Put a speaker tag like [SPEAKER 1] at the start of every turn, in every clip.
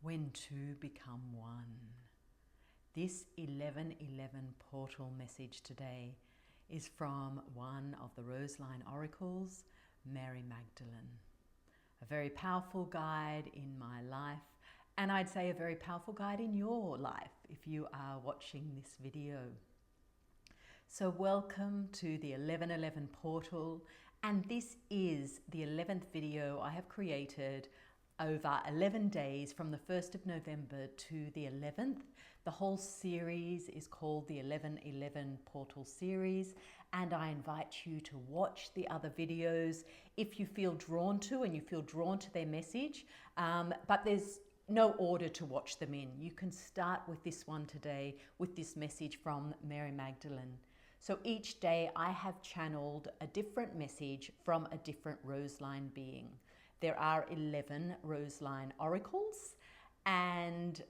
[SPEAKER 1] when two become one. This 11:11 portal message today is from one of the Roseline oracles, Mary Magdalene. A very powerful guide in my life, and I'd say a very powerful guide in your life if you are watching this video. So welcome to the 11:11 portal, and this is the 11th video I have created over 11 days from the 1st of November to the 11th. The whole series is called the 11:11 portal series, and I invite you to watch the other videos if you feel drawn to and you feel drawn to their message, but there's no order to watch them in. You can start with this one today with this message from Mary Magdalene. So each day I have channeled a different message from a different Roseline being. There are 11 Roseline oracles, and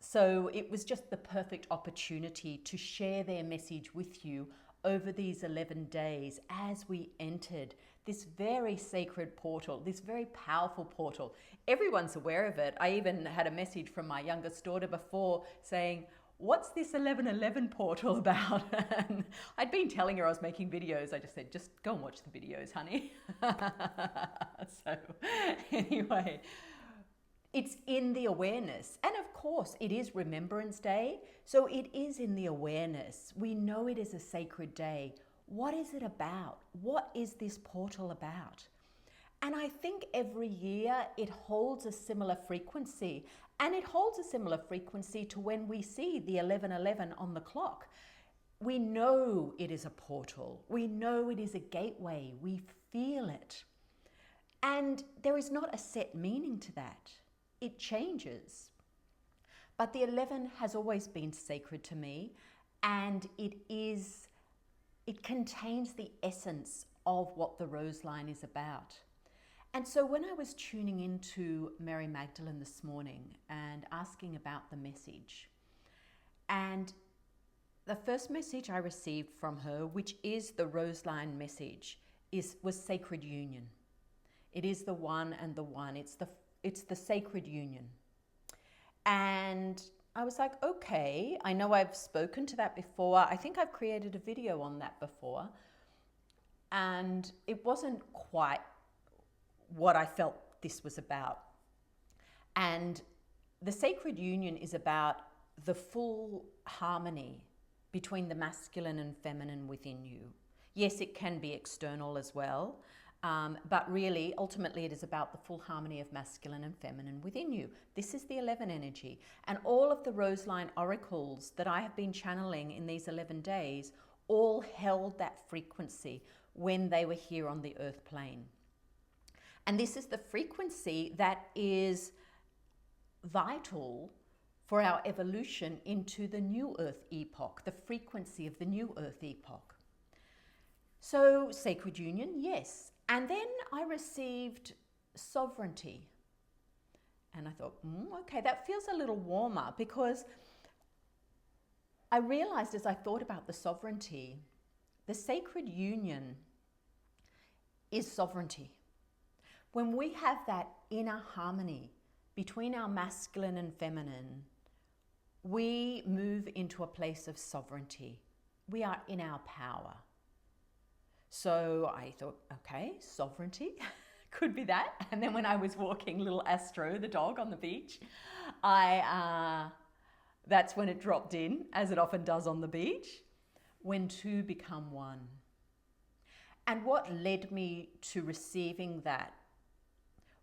[SPEAKER 1] so it was just the perfect opportunity to share their message with you over these 11 days as we entered this very sacred portal, this very powerful portal. Everyone's aware of it. I even had a message from my youngest daughter before saying, "What's this 11:11 portal about?" And I'd been telling her I was making videos. I just said, just go and watch the videos, honey. So anyway, it's in the awareness. And of course, it is Remembrance Day. So it is in the awareness. We know it is a sacred day. What is it about? What is this portal about? And I think every year it holds a similar frequency. And it holds a similar frequency to when we see the 11:11 on the clock. We know it is a portal. We know it is a gateway. We feel it. And there is not a set meaning to that. It changes. But the 11 has always been sacred to me, and it contains the essence of what the Roseline is about. And so when I was tuning into Mary Magdalene this morning and asking about the message, and the first message I received from her, which is the Roseline message, was sacred union. It is the one and the one. It's the sacred union. And I was like, okay, I know I've spoken to that before. I think I've created a video on that before. And it wasn't quite what I felt this was about. And the sacred union is about the full harmony between the masculine and feminine within you. Yes, it can be external as well, but really, ultimately, it is about the full harmony of masculine and feminine within you. This is the 11 energy. And all of the Roseline oracles that I have been channeling in these 11 days all held that frequency when they were here on the earth plane. And this is the frequency that is vital for our evolution into the new earth epoch, the frequency of the new earth epoch. So sacred union, yes. And then I received sovereignty. And I thought, okay, that feels a little warmer, because I realized as I thought about the sovereignty, the sacred union is sovereignty. When we have that inner harmony between our masculine and feminine, we move into a place of sovereignty. We are in our power. So I thought, okay, sovereignty could be that. And then when I was walking little Astro, the dog, on the beach, that's when it dropped in, as it often does on the beach, when two become one. And what led me to receiving that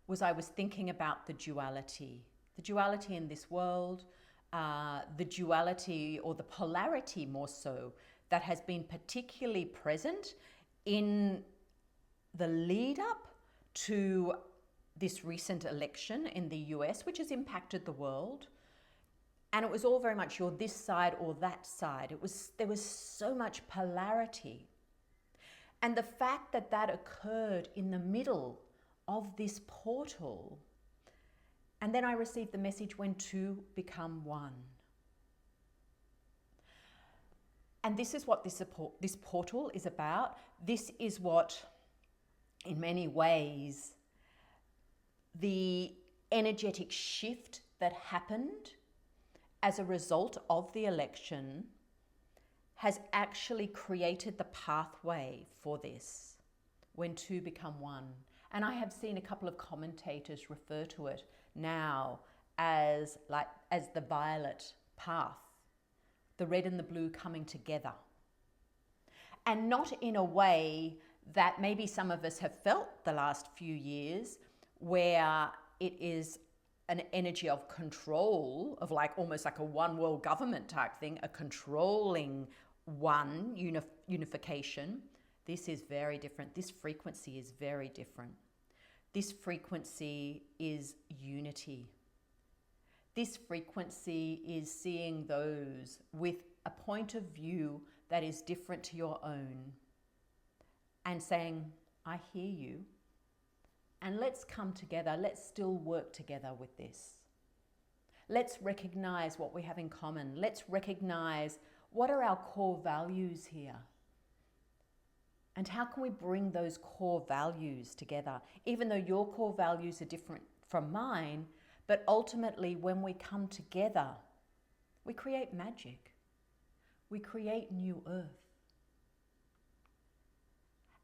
[SPEAKER 1] was I was thinking about the duality in this world, the duality or the polarity more so that has been particularly present in the lead up to this recent election in the US, which has impacted the world. And it was all very much you're this side or that side. There was so much polarity. And the fact that that occurred in the middle of this portal, and then I received the message when two become one. And this is what this portal is about. This is what, in many ways, the energetic shift that happened as a result of the election has actually created the pathway for this, when two become one. And I have seen a couple of commentators refer to it now as the violet path, the red and the blue coming together. And not in a way that maybe some of us have felt the last few years, where it is an energy of control, of like almost like a one world government type thing, a controlling one unification. This is very different. This frequency is very different. This frequency is unity. This frequency is seeing those with a point of view that is different to your own and saying, I hear you, and let's come together. Let's still work together with this. Let's recognize what we have in common. Let's recognize what are our core values here. And how can we bring those core values together? Even though your core values are different from mine, but ultimately when we come together, we create magic. We create new earth.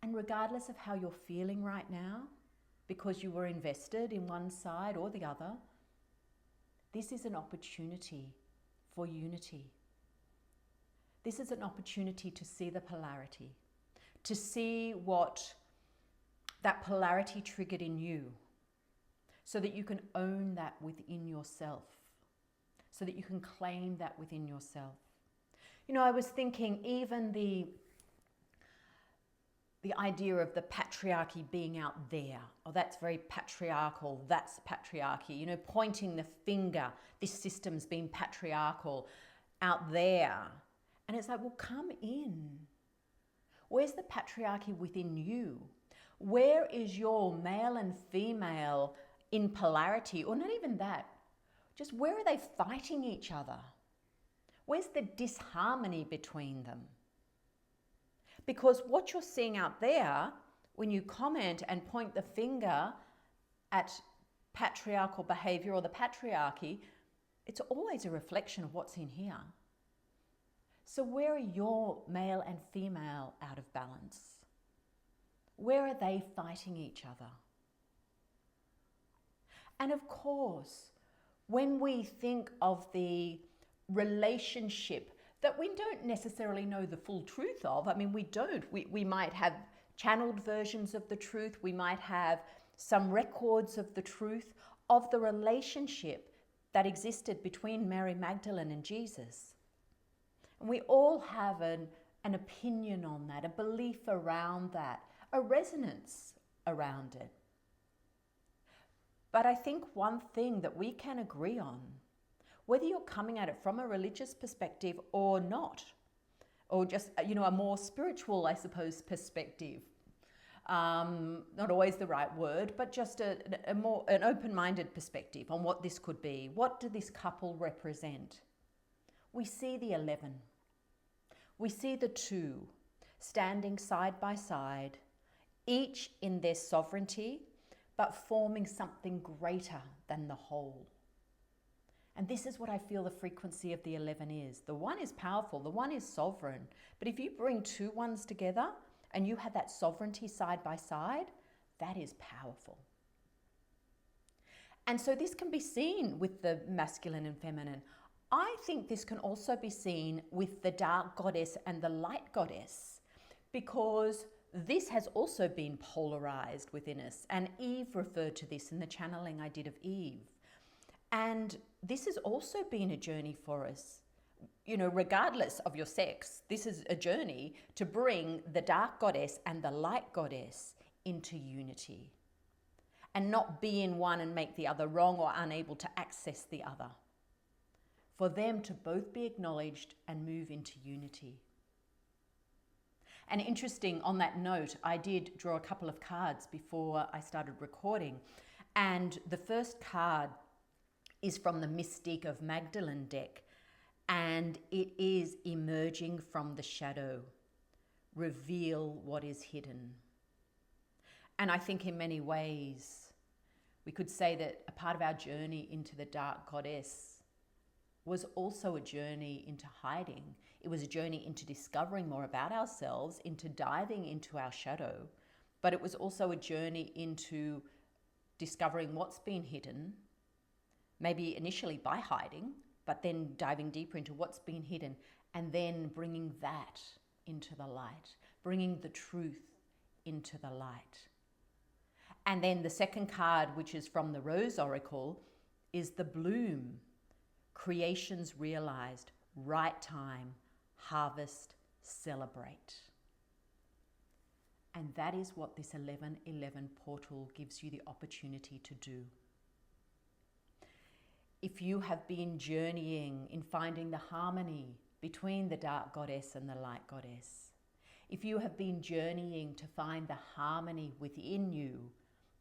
[SPEAKER 1] And regardless of how you're feeling right now, because you were invested in one side or the other, this is an opportunity for unity. This is an opportunity to see the polarity, to see what that polarity triggered in you, so that you can own that within yourself, so that you can claim that within yourself. You know, I was thinking even the idea of the patriarchy being out there, oh, that's very patriarchal, that's patriarchy, you know, pointing the finger, this system's been patriarchal out there. And it's like, well, come in. Where's the patriarchy within you? Where is your male and female in polarity? Or not even that, just where are they fighting each other? Where's the disharmony between them? Because what you're seeing out there, when you comment and point the finger at patriarchal behavior or the patriarchy, it's always a reflection of what's in here. So where are your male and female out of balance? Where are they fighting each other? And of course, when we think of the relationship that we don't necessarily know the full truth of, I mean, we don't. We might have channeled versions of the truth. We might have some records of the truth of the relationship that existed between Mary Magdalene and Jesus. And we all have an opinion on that, a belief around that, a resonance around it. But I think one thing that we can agree on, whether you're coming at it from a religious perspective or not, or just, you know, a more spiritual, I suppose, perspective, not always the right word, but just an open-minded perspective on what this could be. What do this couple represent? We see the 11. We see the two standing side by side, each in their sovereignty, but forming something greater than the whole. And this is what I feel the frequency of the 11 is. The one is powerful, the one is sovereign. But if you bring two ones together and you have that sovereignty side by side, that is powerful. And so this can be seen with the masculine and feminine. I think this can also be seen with the dark goddess and the light goddess, because this has also been polarized within us. And Eve referred to this in the channeling I did of Eve. And this has also been a journey for us. You know, regardless of your sex, this is a journey to bring the dark goddess and the light goddess into unity, and not be in one and make the other wrong or unable to access the other. For them to both be acknowledged and move into unity. And interesting, on that note, I did draw a couple of cards before I started recording. And the first card is from the Mystique of Magdalene deck. And it is emerging from the shadow. Reveal what is hidden. And I think in many ways, We could say that a part of our journey into the dark goddess was also a journey into hiding. It was a journey into discovering more about ourselves, into diving into our shadow, but it was also a journey into discovering what's been hidden, maybe initially by hiding, but then diving deeper into what's been hidden and then bringing that into the light, bringing the truth into the light. And then the second card, which is from the Rose Oracle, is the bloom. Creations realized, right time, harvest, celebrate. And that is what this 11:11 portal gives you the opportunity to do. If you have been journeying in finding the harmony between the dark goddess and the light goddess, if you have been journeying to find the harmony within you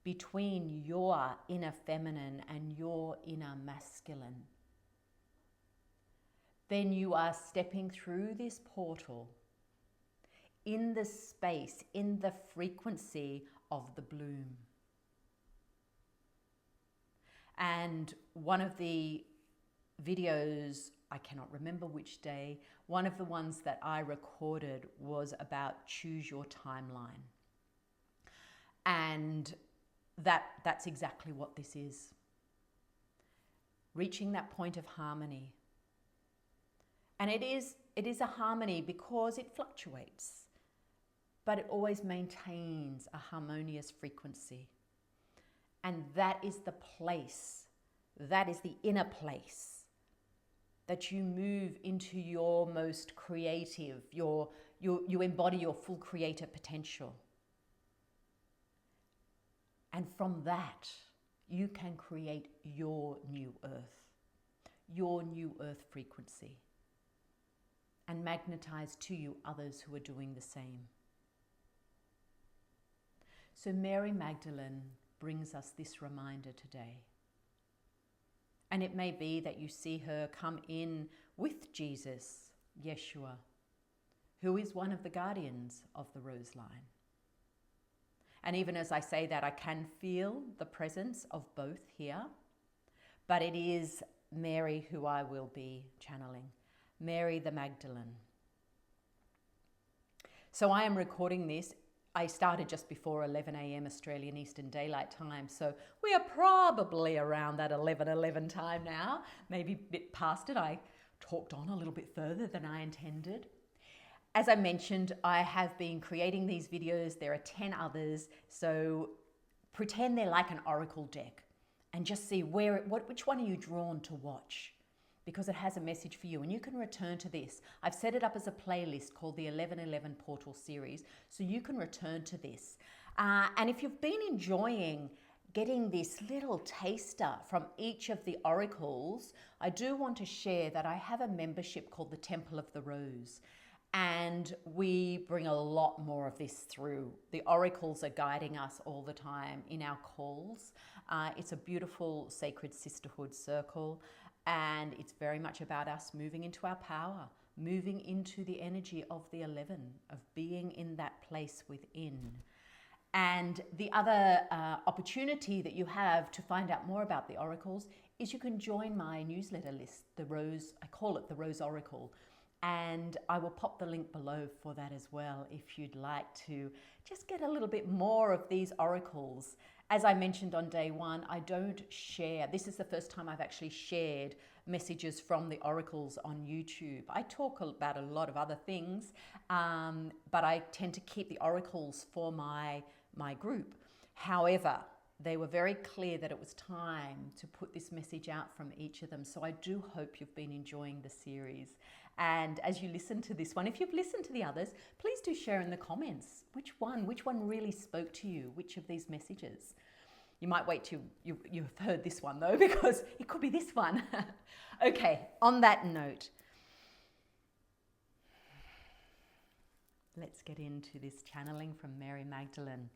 [SPEAKER 1] between your inner feminine and your inner masculine, then you are stepping through this portal in the space, in the frequency of the bloom. And one of the videos, I cannot remember which day, one of the ones that I recorded was about choose your timeline. And that's exactly what this is. Reaching that point of harmony. And it is a harmony because it fluctuates, but it always maintains a harmonious frequency. And that is the place, that is the inner place that you move into your most creative, you embody your full creative potential. And from that, you can create your new earth frequency, and magnetize to you others who are doing the same. So Mary Magdalene brings us this reminder today. And it may be that you see her come in with Jesus, Yeshua, who is one of the guardians of the rose line. And even as I say that, I can feel the presence of both here, but it is Mary who I will be channeling, Mary the Magdalene. So I am recording this. I started just before 11 a.m. Australian Eastern Daylight Time, so we are probably around that 11:11 time now, maybe a bit past it. I talked on a little bit further than I intended. As I mentioned, I have been creating these videos. There are 10 others, so pretend they're like an oracle deck and just see which one are you drawn to watch, because it has a message for you and you can return to this. I've set it up as a playlist called the 11:11 Portal Series, so you can return to this. And if you've been enjoying getting this little taster from each of the oracles, I do want to share that I have a membership called the Temple of the Rose. And we bring a lot more of this through. The oracles are guiding us all the time in our calls. It's a beautiful sacred sisterhood circle. And it's very much about us moving into our power, moving into the energy of the 11, of being in that place within. And the other opportunity that you have to find out more about the oracles is you can join my newsletter list, I call it the Rose Oracle. And I will pop the link below for that as well if you'd like to just get a little bit more of these oracles. As I mentioned on day one, I don't share. This is the first time I've actually shared messages from the oracles on YouTube. I talk about a lot of other things, but I tend to keep the oracles for my group. However, they were very clear that it was time to put this message out from each of them. So I do hope you've been enjoying the series. And as you listen to this one, if you've listened to the others, please do share in the comments which one really spoke to you, which of these messages. You might wait till you've heard this one though, because it could be this one. Okay, on that note, let's get into this channeling from Mary Magdalene,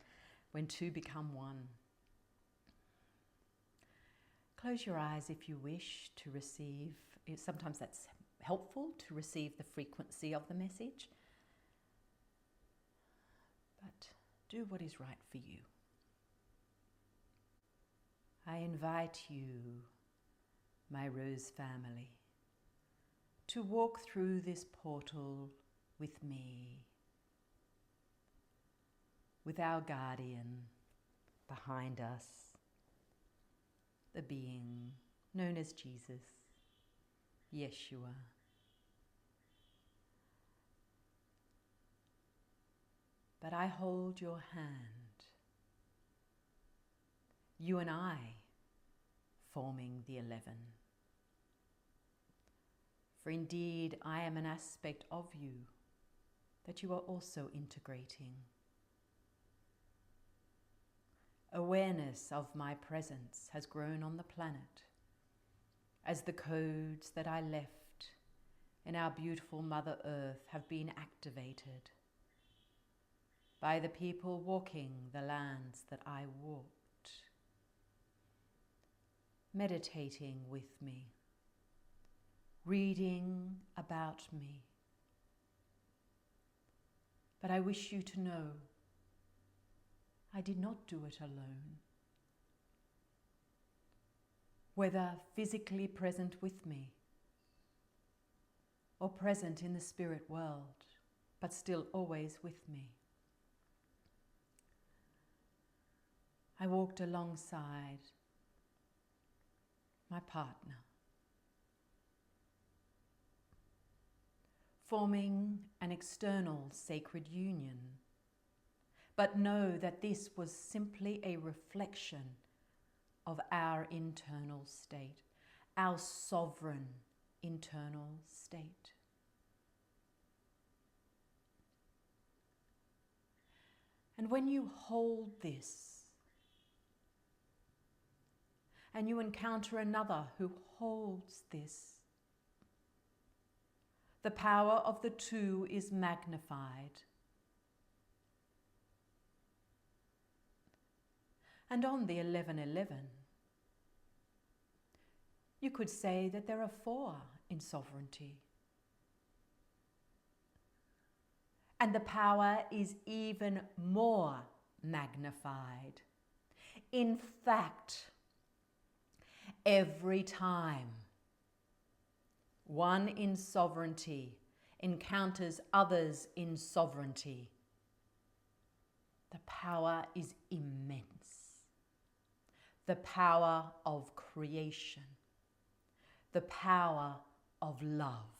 [SPEAKER 1] when two become one. Close your eyes if you wish to receive. Sometimes that's helpful to receive the frequency of the message, but do what is right for you. I invite you, my Rose family, to walk through this portal with me, with our guardian behind us, the being known as Jesus, Yeshua. But I hold your hand, you and I forming the 11. For indeed, I am an aspect of you that you are also integrating. Awareness of my presence has grown on the planet as the codes that I left in our beautiful Mother Earth have been activated by the people walking the lands that I walked, meditating with me, reading about me. But I wish you to know I did not do it alone. Whether physically present with me or present in the spirit world, but still always with me. I walked alongside my partner, forming an external sacred union, but know that this was simply a reflection of our internal state, our sovereign internal state. And when you hold this, and you encounter another who holds this, the power of the two is magnified. And on the 11:11, you could say that there are 4 in sovereignty. And the power is even more magnified. In fact, every time one in sovereignty encounters others in sovereignty, the power is immense. The power of creation, the power of love.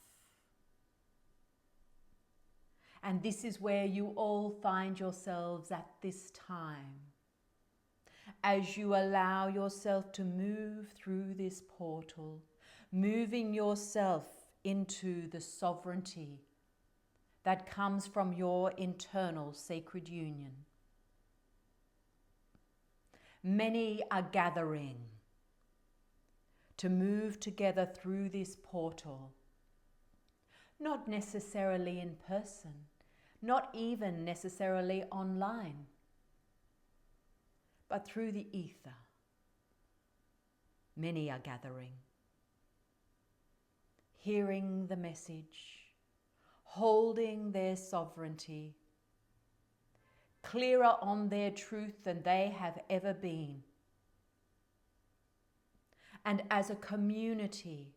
[SPEAKER 1] And this is where you all find yourselves at this time, as you allow yourself to move through this portal, moving yourself into the sovereignty that comes from your internal sacred union. Many are gathering to move together through this portal, not necessarily in person, not even necessarily online, but through the ether. Many are gathering, hearing the message, holding their sovereignty, clearer on their truth than they have ever been. And as a community,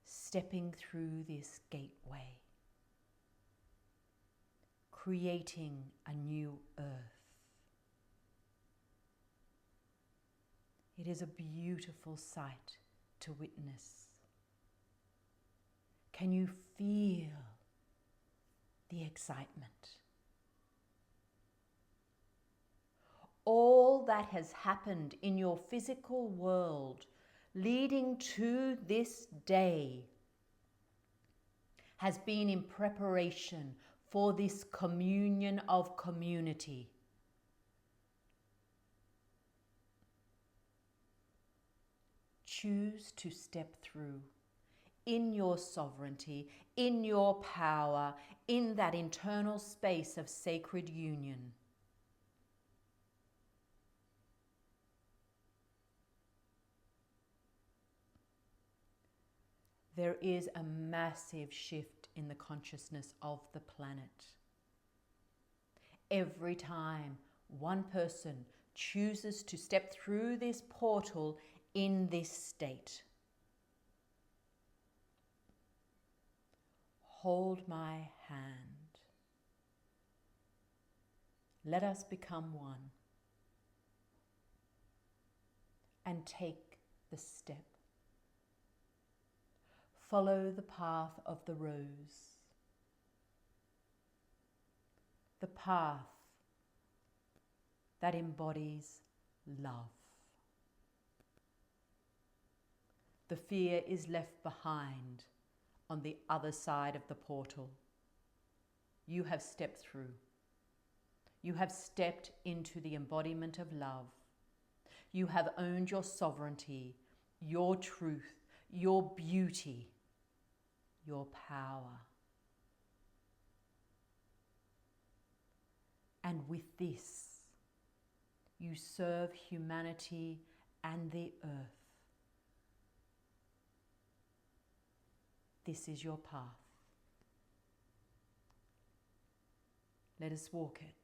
[SPEAKER 1] stepping through this gateway, creating a new earth. It is a beautiful sight to witness. Can you feel the excitement? All that has happened in your physical world leading to this day has been in preparation for this communion of community. Choose to step through in your sovereignty, in your power, in that internal space of sacred union. There is a massive shift in the consciousness of the planet. Every time one person chooses to step through this portal in this state. Hold my hand. Let us become one and take the step. Follow the path of the rose, the path that embodies love. The fear is left behind on the other side of the portal. You have stepped through. You have stepped into the embodiment of love. You have owned your sovereignty, your truth, your beauty, your power. And with this, you serve humanity and the earth. This is your path. Let us walk it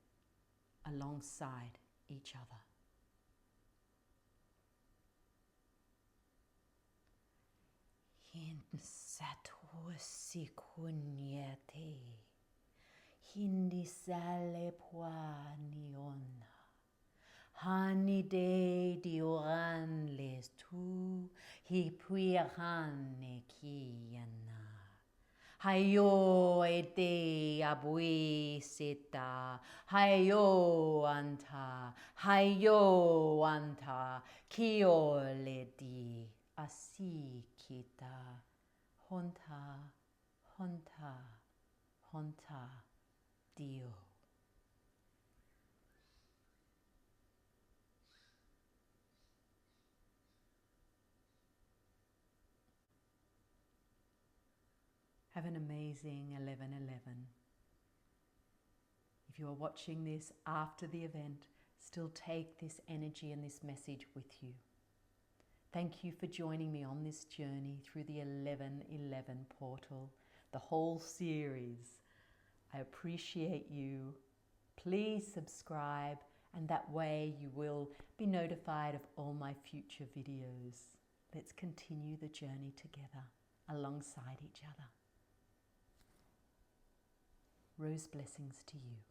[SPEAKER 1] alongside each other. Hindi sale puaniona. Hani de dioran les tu hi puirane kiana. Hayo ete abui seta. Hayo anta. Kio le di asi kita. Honta, Dio. Have an amazing 11/11. If you are watching this after the event, still take this energy and this message with you. Thank you for joining me on this journey through the 11/11 portal, the whole series. I appreciate you. Please subscribe, and that way you will be notified of all my future videos. Let's continue the journey together alongside each other. Rose blessings to you.